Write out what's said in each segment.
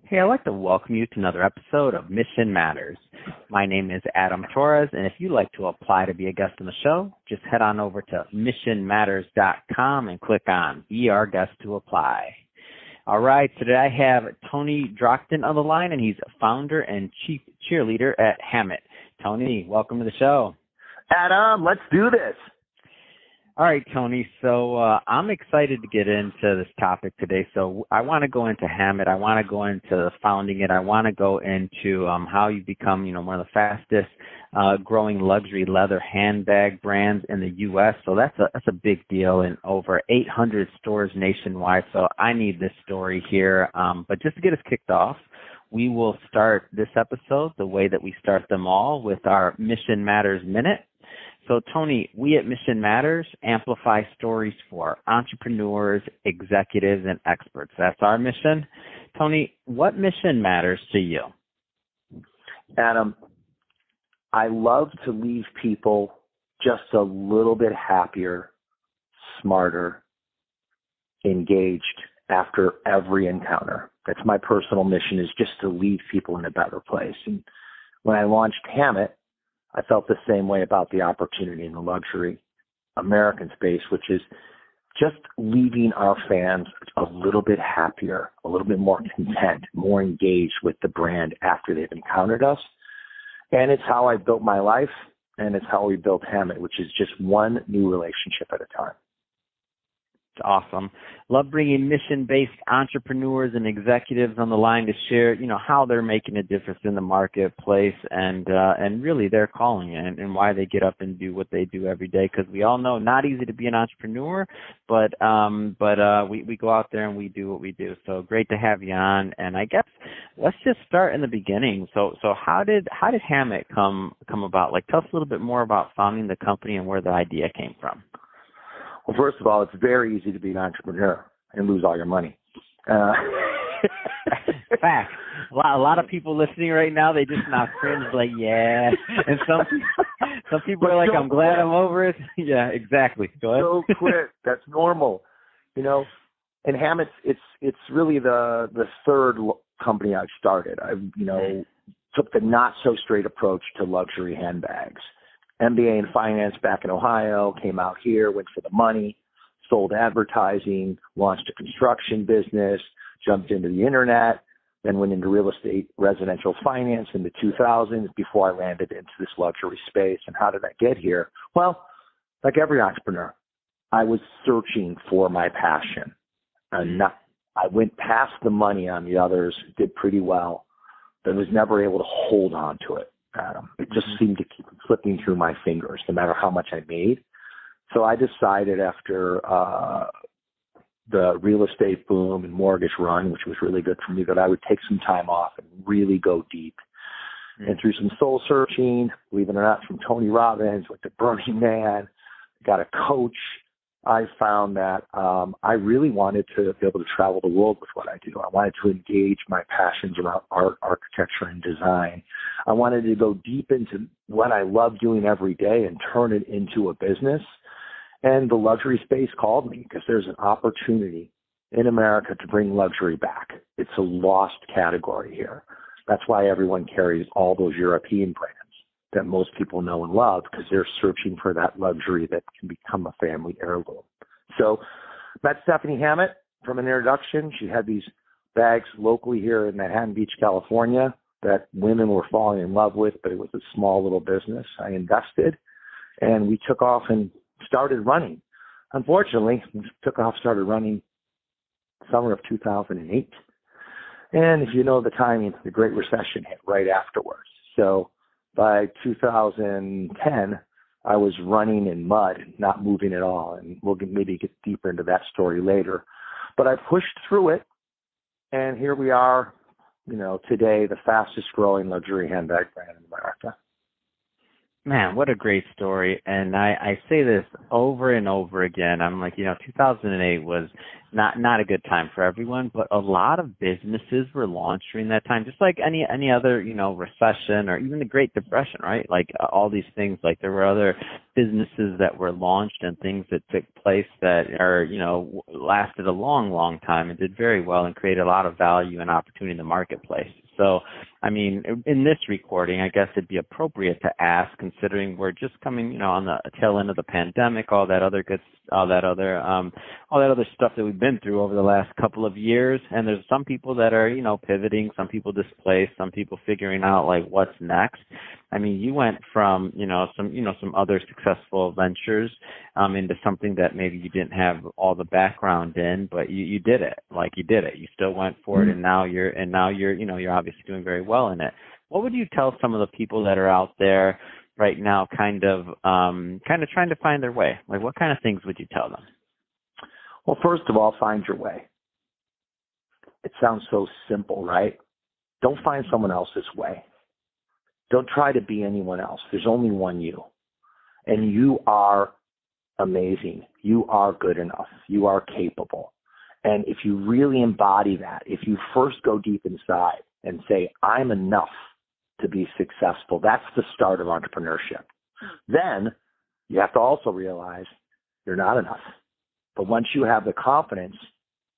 Hey, I'd like to welcome you to another episode of Mission Matters. My name is Adam Torres, and if you'd like to apply to be a guest on the show, just head on over to missionmatters.com and click on Be Our Guest to apply. All right, today I have Tony Drockton on the line, and he's founder and chief cheerleader at Hammitt. Tony, welcome to the show. Adam, let's do this. All right, Tony. So I'm excited to get into this topic today. So I want to go into Hammitt. I want to go into founding it. I want to go into how you become, one of the fastest growing luxury leather handbag brands in the U.S. So that's a big deal, in over 800 stores nationwide. So I need this story here. But just to get us kicked off, we will start this episode the way that we start them all, with our Mission Matters Minute. So, Tony, we at Mission Matters amplify stories for entrepreneurs, executives, and experts. That's our mission. Tony, what mission matters to you? Adam, I love to leave people just a little bit happier, smarter, engaged after every encounter. That's my personal mission, is just to leave people in a better place. And when I launched Hammitt, I felt the same way about the opportunity in the luxury American space, which is just leaving our fans a little bit happier, a little bit more content, more engaged with the brand after they've encountered us. And it's how I built my life, and it's how we built Hammitt, which is just one new relationship at a time. It's awesome. Love bringing mission-based entrepreneurs and executives on the line to share, how they're making a difference in the marketplace and really their calling and why they get up and do what they do every day. Because we all know not easy to be an entrepreneur, but we go out there and we do what we do. So great to have you on. And I guess let's just start in the beginning. So how did Hammitt come about? Like, tell us a little bit more about founding the company and where the idea came from. Well, first of all, it's very easy to be an entrepreneur and lose all your money. Fact. A lot of people listening right now, they just now cringe like, yeah. And some people are like, I'm glad I'm over it. Yeah, exactly. Go ahead. Don't quit. That's normal. And Hammitt, it's really the third company I've started. I took the not so straight approach to luxury handbags. MBA in finance back in Ohio, came out here, went for the money, sold advertising, launched a construction business, jumped into the internet, then went into real estate, residential finance in the 2000s before I landed into this luxury space. And how did I get here? Well, like every entrepreneur, I was searching for my passion. And I went past the money on the others, did pretty well, but was never able to hold on to it. Adam. It just seemed to keep slipping through my fingers, no matter how much I made. So I decided after the real estate boom and mortgage run, which was really good for me, that I would take some time off and really go deep. And through some soul searching, believe it or not, from Tony Robbins, went to Burning Man, got a coach, I found that I really wanted to be able to travel the world with what I do. I wanted to engage my passions around art, architecture, and design. I wanted to go deep into what I love doing every day and turn it into a business. And the luxury space called me because there's an opportunity in America to bring luxury back. It's a lost category here. That's why everyone carries all those European brands that most people know and love, because they're searching for that luxury that can become a family heirloom. So met Stephanie Hammitt from an introduction. She had these bags locally here in Manhattan Beach, California, that women were falling in love with, but it was a small little business. I invested, and we took off and started running. Unfortunately, started running summer of 2008. And if you know the timing, the Great Recession hit right afterwards. So by 2010, I was running in mud, not moving at all. And we'll maybe get deeper into that story later. But I pushed through it, and here we are, today, the fastest growing luxury handbag brand in America. Man, what a great story. And I say this over and over again. I'm like, 2008 was not a good time for everyone, but a lot of businesses were launched during that time, just like any other, recession or even the Great Depression, right? Like all these things, like there were other businesses that were launched and things that took place that are, lasted a long, long time and did very well and created a lot of value and opportunity in the marketplace. So, I mean, in this recording, I guess it'd be appropriate to ask, considering we're just coming, on the tail end of the pandemic, all that other stuff that we've been through over the last couple of years. And there's some people that are, pivoting, some people displaced, some people figuring out like what's next. I mean, you went from, some other successful ventures into something that maybe you didn't have all the background in, but you did it. Like you did it. You still went for it, and now you're you're obviously doing very well in it. What would you tell some of the people that are out there right now, kind of trying to find their way? Like, what kind of things would you tell them? Well, first of all, find your way. It sounds so simple, right? Don't find someone else's way. Don't try to be anyone else. There's only one you. And you are amazing. You are good enough. You are capable. And if you really embody that, if you first go deep inside and say, I'm enough to be successful, that's the start of entrepreneurship. Then you have to also realize you're not enough. But once you have the confidence,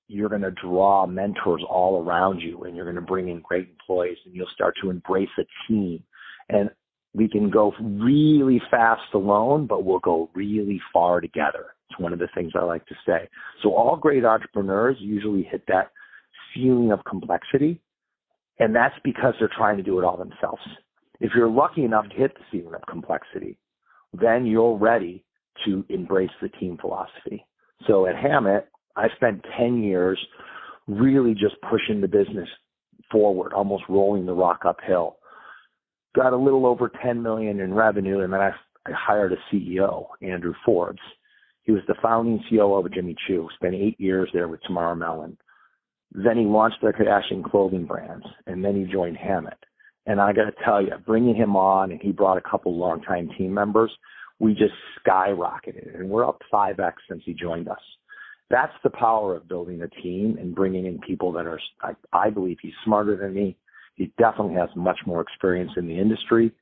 you're going to draw mentors all around you, and you're going to bring in great employees, and you'll start to embrace a team. And we can go really fast alone, but we'll go really far together. It's one of the things I like to say. So all great entrepreneurs usually hit that feeling of complexity, and that's because they're trying to do it all themselves. If you're lucky enough to hit the feeling of complexity, then you're ready to embrace the team philosophy. So at Hammitt, I spent 10 years really just pushing the business forward, almost rolling the rock uphill. Got a little over 10 million in revenue, and then I hired a CEO, Andrew Forbes. He was the founding COO of Jimmy Choo, spent 8 years there with Tamara Mellon. Then he launched their Kardashian clothing brands, and then he joined Hammitt. And I got to tell you, bringing him on, and he brought a couple longtime team members, we just skyrocketed, and we're up 5x since he joined us. That's the power of building a team and bringing in people that are, I believe he's smarter than me. He definitely has much more experience in the industry,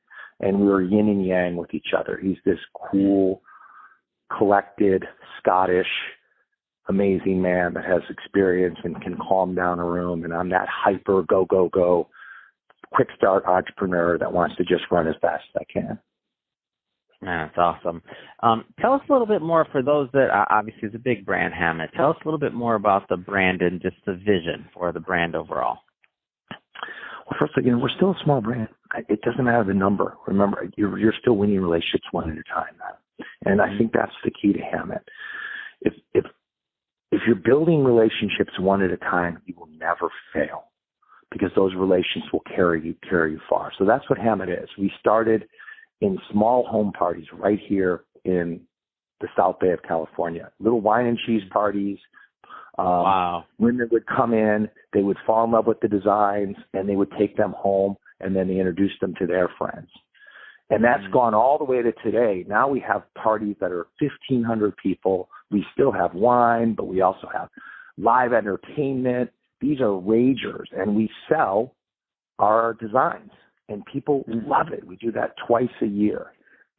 and we're yin and yang with each other. He's this cool, collected, Scottish, amazing man that has experience and can calm down a room, and I'm that hyper, go, quick start entrepreneur that wants to just run as fast as I can. Man, that's awesome. Tell us a little bit more, for those that obviously is a big brand, Hammitt. Tell us a little bit more about the brand and just the vision for the brand overall. Well, first, we're still a small brand. It doesn't matter the number. Remember, you're still winning relationships one at a time now. And I think that's the key to Hammitt. If you're building relationships one at a time, you will never fail, because those relations will carry you far. So that's what Hammitt is. We started in small home parties right here in the South Bay of California. Little wine and cheese parties. Wow. Women would come in, they would fall in love with the designs, and they would take them home, and then they introduced them to their friends. And that's gone all the way to today. Now we have parties that are 1,500 people. We still have wine, but we also have live entertainment. These are ragers, and we sell our designs, and people love it. We do that twice a year.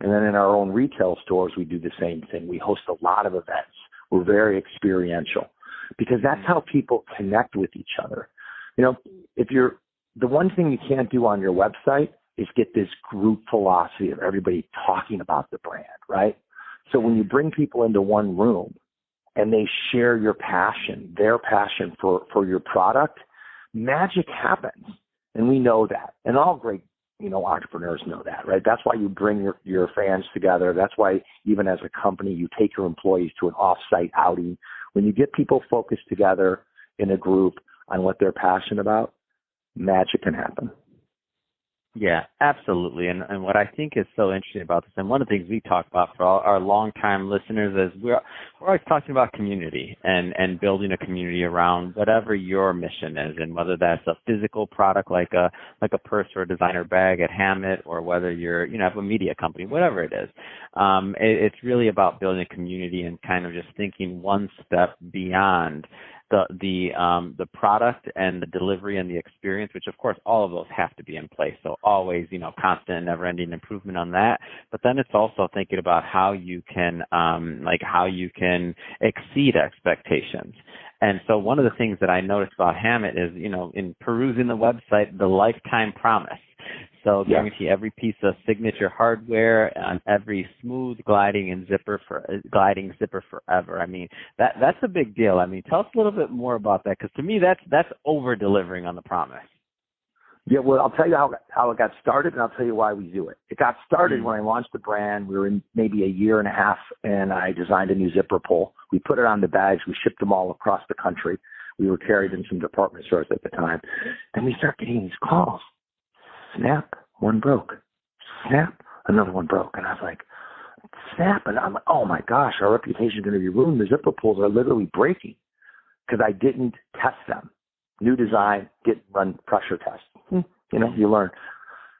And then in our own retail stores, we do the same thing. We host a lot of events. We're very experiential, because that's how people connect with each other. The one thing you can't do on your website is get this group philosophy of everybody talking about the brand, right? So when you bring people into one room and they share your passion, their passion for your product, magic happens. And we know that. And all great, entrepreneurs know that, right? That's why you bring your fans together. That's why even as a company, you take your employees to an off-site outing. When you get people focused together in a group on what they're passionate about, magic can happen. Yeah, absolutely. And what I think is so interesting about this, and one of the things we talk about for all our longtime listeners, is we're always talking about community and building a community around whatever your mission is, and whether that's a physical product like a purse or a designer bag at Hammitt, or whether you're have a media company, whatever it is. It's really about building a community and kind of just thinking one step beyond the product and the delivery and the experience, which of course all of those have to be in place. So always, constant and never ending improvement on that. But then it's also thinking about how you can exceed expectations. And so one of the things that I noticed about Hammitt is, in perusing the website, the lifetime promise. So guarantee every piece of signature hardware on every smooth gliding zipper forever. I mean, that's a big deal. I mean, tell us a little bit more about that, because to me that's over delivering on the promise. Yeah, well, I'll tell you how it got started, and I'll tell you why we do it. It got started when I launched the brand. We were in maybe a year and a half, and I designed a new zipper pull. We put it on the bags. We shipped them all across the country. We were carried in some department stores at the time, and we start getting these calls. Snap, one broke. Snap, another one broke. And I was like, snap. And I'm like, oh my gosh, our reputation is going to be ruined. The zipper pulls are literally breaking because I didn't test them. New design, run pressure tests. You learn.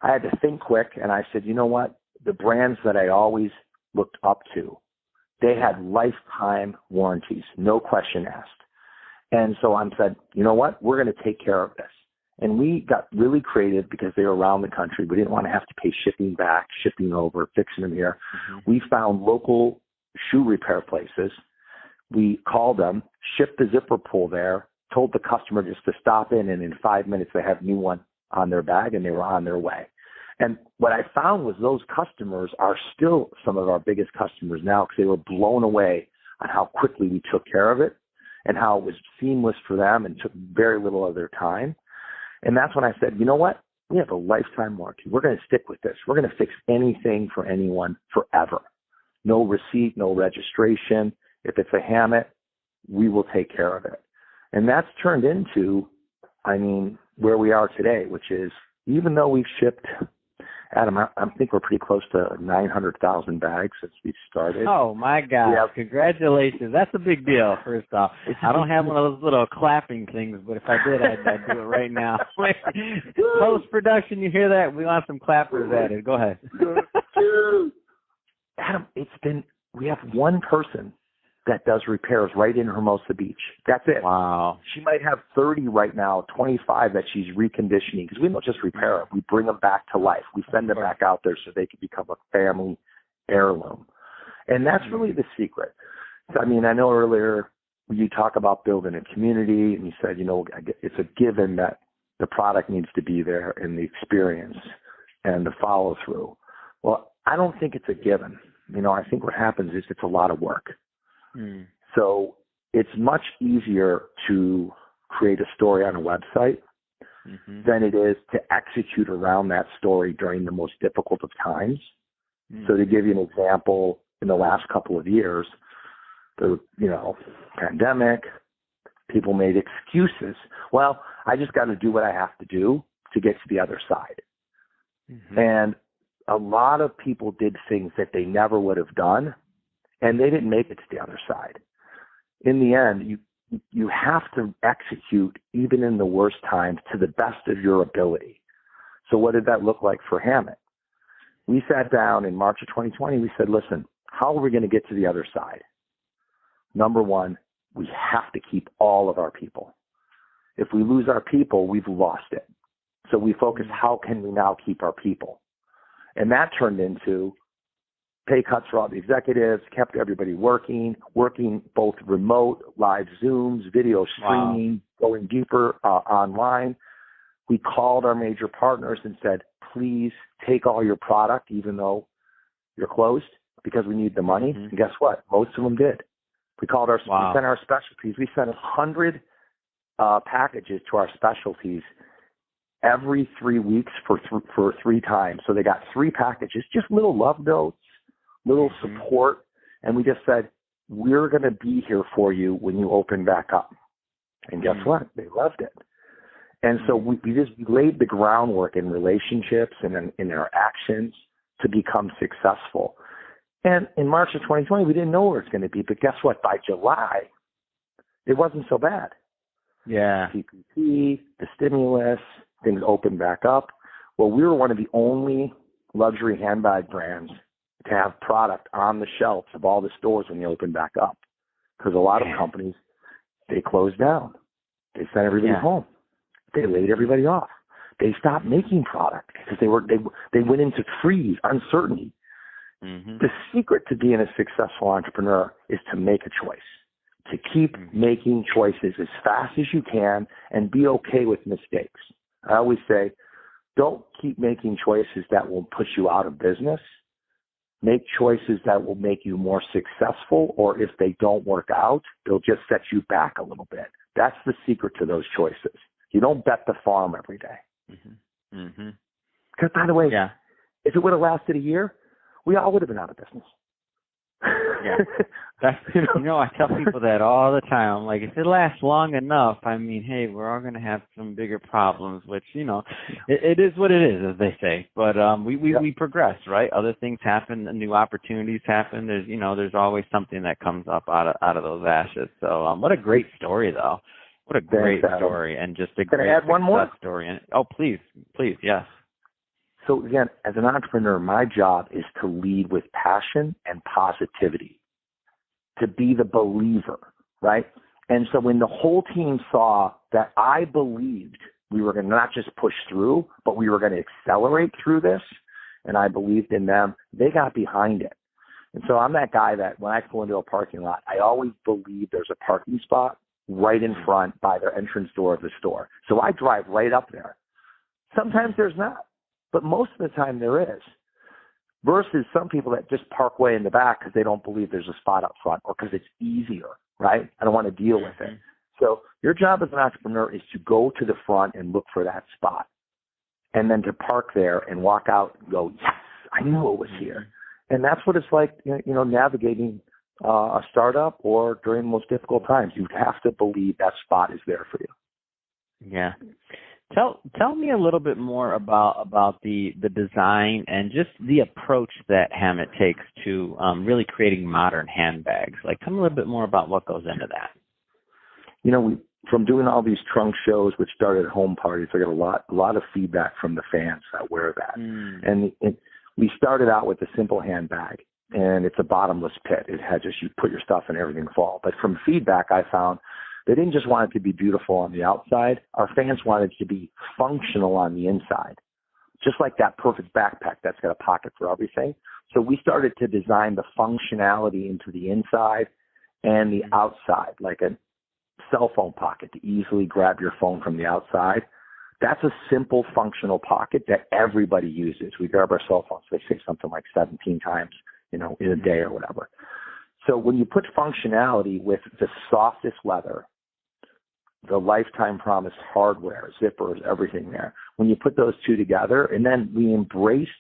I had to think quick, and I said, you know what? The brands that I always looked up to, they had lifetime warranties, no question asked. And so I said, you know what? We're going to take care of this. And we got really creative because they were around the country. We didn't want to have to pay shipping back, shipping over, fixing them here. Mm-hmm. We found local shoe repair places. We called them, shipped the zipper pull there, told the customer just to stop in, and in 5 minutes they had a new one on their bag, and they were on their way. And what I found was those customers are still some of our biggest customers now, because they were blown away on how quickly we took care of it and how it was seamless for them and took very little of their time. And that's when I said, you know what? We have a lifetime warranty. We're going to stick with this. We're going to fix anything for anyone forever. No receipt, no registration. If it's a Hammitt, we will take care of it. And that's turned into, where we are today, which is, even though we've shipped, Adam, I think we're pretty close to 900,000 bags since we started. Oh, my God. Yeah. Congratulations. That's a big deal, first off. I don't have one of those little clapping things, but if I did, I'd do it right now. Post-production, you hear that? We want some clappers added. Go ahead. Adam, we have one person that does repairs right in Hermosa Beach. That's it. Wow. She might have 30 right now, 25 that she's reconditioning, because we don't just repair them. We bring them back to life. We send them back out there so they can become a family heirloom. And that's really the secret. I know earlier you talk about building a community, and you said, it's a given that the product needs to be there and the experience and the follow through. Well, I don't think it's a given. I think what happens is it's a lot of work. So it's much easier to create a story on a website than it is to execute around that story during the most difficult of times. So to give you an example, in the last couple of years, the pandemic, people made excuses. Well, I just got to do what I have to do to get to the other side. And a lot of people did things that they never would have done, and they didn't make it to the other side. In the end, you have to execute even in the worst times to the best of your ability. So what did that look like for Hammitt? We sat down in March of 2020. We said, listen, how are we going to get to the other side? Number one, we have to keep all of our people. If we lose our people, we've lost it. So we focused, how can we now keep our people? And that turned into pay cuts for all the executives, kept everybody working both remote, live Zooms, video streaming, going deeper online. We called our major partners and said, please take all your product, even though you're closed, because we need the money. And guess what? Most of them did. We called we sent our specialties. We sent 100 packages to our specialties every 3 weeks for 3 times. So they got 3 packages, just little love notes, little support, and we just said, we're going to be here for you when you open back up. And guess what? They loved it. And so we laid the groundwork in relationships and in our actions to become successful. And in March of 2020, we didn't know where it's going to be. But guess what? By July, it wasn't so bad. Yeah. PPP, the stimulus, things opened back up. Well, we were one of the only luxury handbag brands to have product on the shelves of all the stores when they opened back up. Because a lot of companies, they closed down. They sent everybody home. They laid everybody off. They stopped making product because they went into freeze, uncertainty. Mm-hmm. The secret to being a successful entrepreneur is to make a choice, to keep making choices as fast as you can and be okay with mistakes. I always say, don't keep making choices that will push you out of business. Make choices that will make you more successful, or if they don't work out, they'll just set you back a little bit. That's the secret to those choices. You don't bet the farm every day. Mm-hmm. Mm-hmm. Because, by the way, if it would have lasted a year, we all would have been out of business. Yeah, that's I tell people that all the time. I'm like, if it lasts long enough, I mean, hey, we're all going to have some bigger problems. Which it is what it is, as they say. But we progress, right? Other things happen, new opportunities happen. There's always something that comes up out of those ashes. So what a great story, though. What a great story, and just a great add one more story. Oh, please, yes. So again, as an entrepreneur, my job is to lead with passion and positivity, to be the believer, right? And so when the whole team saw that I believed we were going to not just push through, but we were going to accelerate through this, and I believed in them, they got behind it. And so I'm that guy that when I pull into a parking lot, I always believe there's a parking spot right in front by the entrance door of the store. So I drive right up there. Sometimes there's not. But most of the time there is, versus some people that just park way in the back because they don't believe there's a spot up front or because it's easier, right? I don't want to deal with it. So your job as an entrepreneur is to go to the front and look for that spot, and then to park there and walk out and go, yes, I knew it was here. And that's what it's like, navigating a startup or during the most difficult times. You have to believe that spot is there for you. Yeah. Tell me a little bit more about the design and just the approach that Hammitt takes to really creating modern handbags. Like, tell me a little bit more about what goes into that. From doing all these trunk shows, which started at home parties, I got a lot of feedback from the fans that wear that. And we started out with a simple handbag, and it's a bottomless pit. It had just, you put your stuff and everything fall. But from feedback, I found they didn't just want it to be beautiful on the outside. Our fans wanted it to be functional on the inside, just like that perfect backpack that's got a pocket for everything. So we started to design the functionality into the inside and the outside, like a cell phone pocket to easily grab your phone from the outside. That's a simple functional pocket that everybody uses. We grab our cell phones, they say something like 17 times, in a day or whatever. So when you put functionality with the softest leather, the lifetime promise hardware, zippers, everything there, when you put those two together, and then we embraced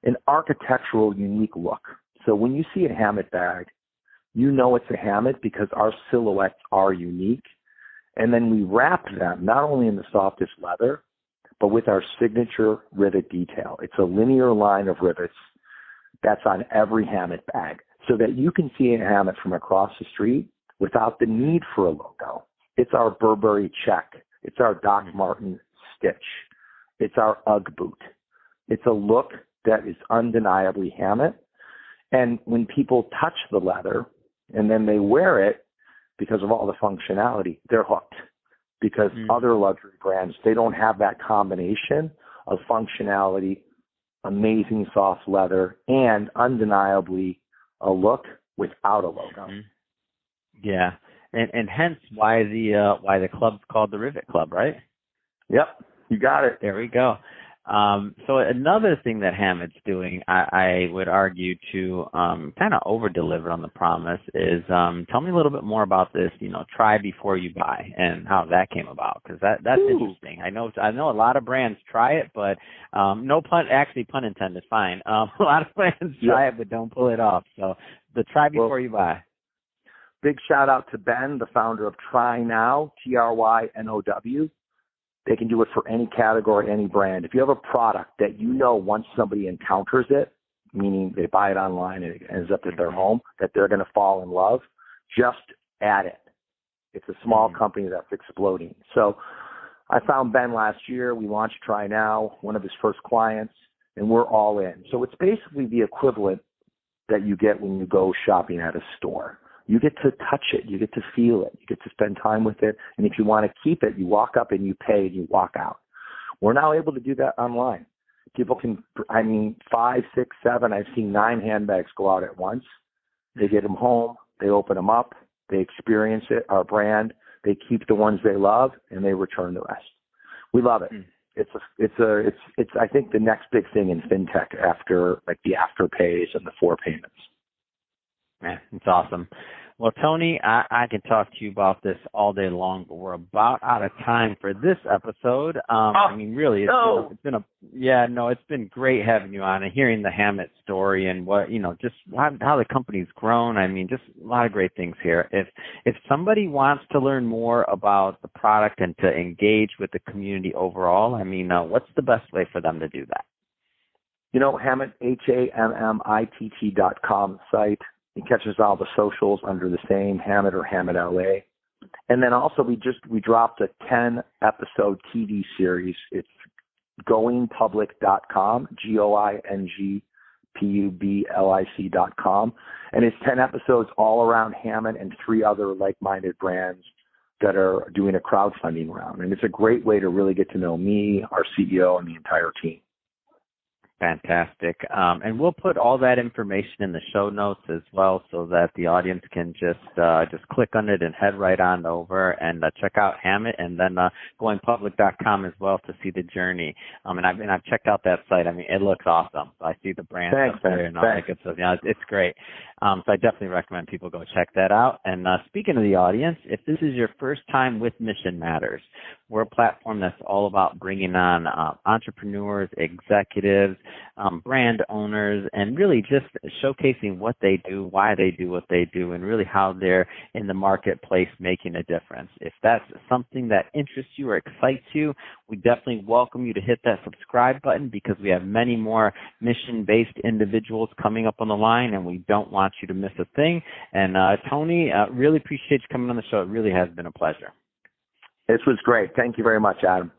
an architectural unique look. So when you see a Hammitt bag, you know it's a Hammitt because our silhouettes are unique. And then we wrap them not only in the softest leather, but with our signature rivet detail. It's a linear line of rivets that's on every Hammitt bag, so that you can see a Hammitt from across the street without the need for a logo. It's our Burberry check. It's our Doc Martin stitch. It's our Ugg boot. It's a look that is undeniably Hammitt. And when people touch the leather and then they wear it because of all the functionality, they're hooked. Because other luxury brands, they don't have that combination of functionality, amazing soft leather, and undeniably a look without a logo. Yeah. And hence why the club's called the Rivet Club, right? Yep, you got it. There we go. So another thing that Hammitt's doing, I would argue to kind of over-deliver on the promise is tell me a little bit more about this, try before you buy, and how that came about, because that's interesting. I know a lot of brands try it, but no pun intended, fine. A lot of brands try it but don't pull it off. So the try before you buy. Big shout out to Ben, the founder of Try Now, TRYNOW. They can do it for any category, any brand. If you have a product that you know once somebody encounters it, meaning they buy it online and it ends up at their home, that they're going to fall in love, just add it. It's a small company that's exploding. So I found Ben last year. We launched Try Now, one of his first clients, and we're all in. So it's basically the equivalent that you get when you go shopping at a store. You get to touch it. You get to feel it. You get to spend time with it. And if you want to keep it, you walk up and you pay and you walk out. We're now able to do that online. People can, 5, 6, 7, I've seen 9 handbags go out at once. They get them home. They open them up. They experience it, our brand. They keep the ones they love and they return the rest. We love it. It's I think the next big thing in fintech after like the afterpays and the 4 payments. Man, it's awesome. Well, Tony, I can talk to you about this all day long, but we're about out of time for this episode. Really, it's been great having you on and hearing the Hammitt story and what, just how the company's grown. Just a lot of great things here. If somebody wants to learn more about the product and to engage with the community overall, what's the best way for them to do that? Hammitt, HAMMITT.com site. It catches all the socials under the same Hammitt or Hammitt LA. And then also we dropped a 10-episode TV series. It's goingpublic.com, GOINGPUBLIC.com. And it's 10 episodes all around Hammitt and 3 other like-minded brands that are doing a crowdfunding round. And it's a great way to really get to know me, our CEO, and the entire team. Fantastic. And we'll put all that information in the show notes as well so that the audience can just click on it and head right on over and check out Hammitt and then goingpublic.com as well to see the journey. And I've checked out that site. It looks awesome. So I see the brand up there and all that good stuff. It's great. So I definitely recommend people go check that out. And speaking of the audience, if this is your first time with Mission Matters, we're a platform that's all about bringing on entrepreneurs, executives, brand owners, and really just showcasing what they do, why they do what they do, and really how they're in the marketplace making a difference. If that's something that interests you or excites you, we definitely welcome you to hit that subscribe button because we have many more mission-based individuals coming up on the line, and we don't want you to miss a thing. And Tony, really appreciate you coming on the show. It really has been a pleasure. This was great. Thank you very much, Adam.